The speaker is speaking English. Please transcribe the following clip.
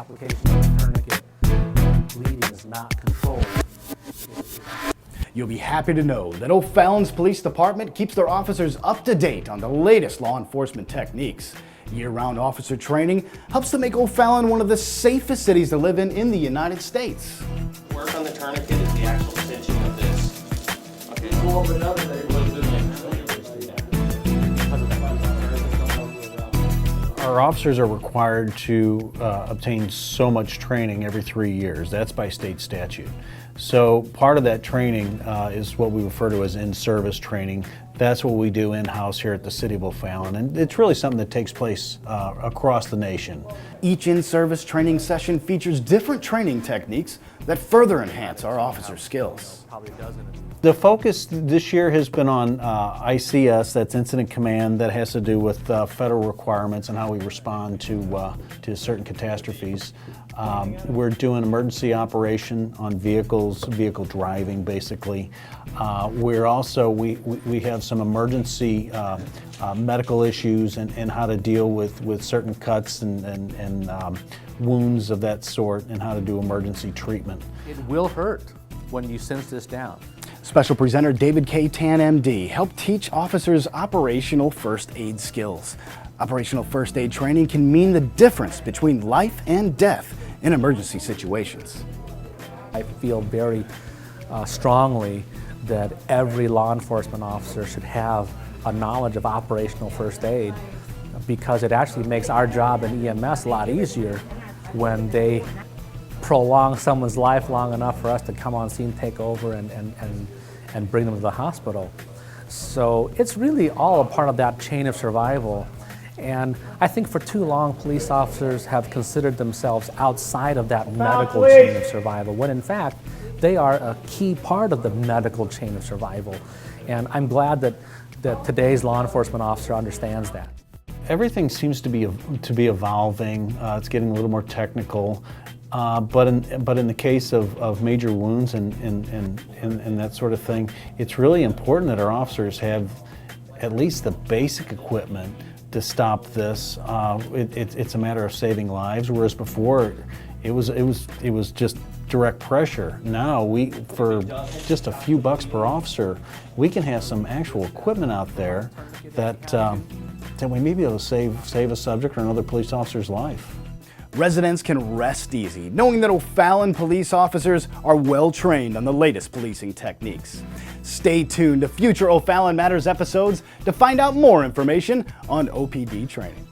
application of the tourniquet. Bleeding is not controlled. You'll be happy to know that O'Fallon's Police Department keeps their officers up to date on the latest law enforcement techniques. Year-round officer training helps to make O'Fallon one of the safest cities to live in the United States. Work on the tourniquet is the actual cinching of this. Okay. Go over another day. Our officers are required to obtain so much training every 3 years. That's by state statute. So part of that training is what we refer to as in-service training. That's what we do in-house here at the City of O'Fallon, and it's really something that takes place across the nation. Each in-service training session features different training techniques that further enhance our officers' skills. The focus this year has been on ICS, that's Incident Command, that has to do with federal requirements and how we respond to certain catastrophes. We're doing emergency operation on vehicles, vehicle driving basically. We're also, we have some emergency medical issues and how to deal with certain cuts and wounds of that sort and how to do emergency treatment. It will hurt when you sense this down. Special presenter David K. Tan, MD, helped teach officers operational first aid skills. Operational first aid training can mean the difference between life and death in emergency situations. I feel very strongly that every law enforcement officer should have a knowledge of operational first aid, because it actually makes our job in EMS a lot easier when they prolong someone's life long enough for us to come on scene, take over, and bring them to the hospital. So it's really all a part of that chain of survival. And I think for too long, police officers have considered themselves outside of that medical chain of survival, when in fact, they are a key part of the medical chain of survival. And I'm glad that today's law enforcement officer understands that. Everything seems to be evolving. It's getting a little more technical. But in the case of major wounds and that sort of thing, it's really important that our officers have at least the basic equipment to stop this. It's a matter of saving lives, whereas before it was just direct pressure. Now for just a few bucks per officer, we can have some actual equipment out there that we may be able to save a subject or another police officer's life. Residents can rest easy knowing that O'Fallon police officers are well trained on the latest policing techniques. Stay tuned to future O'Fallon Matters episodes to find out more information on OPD training.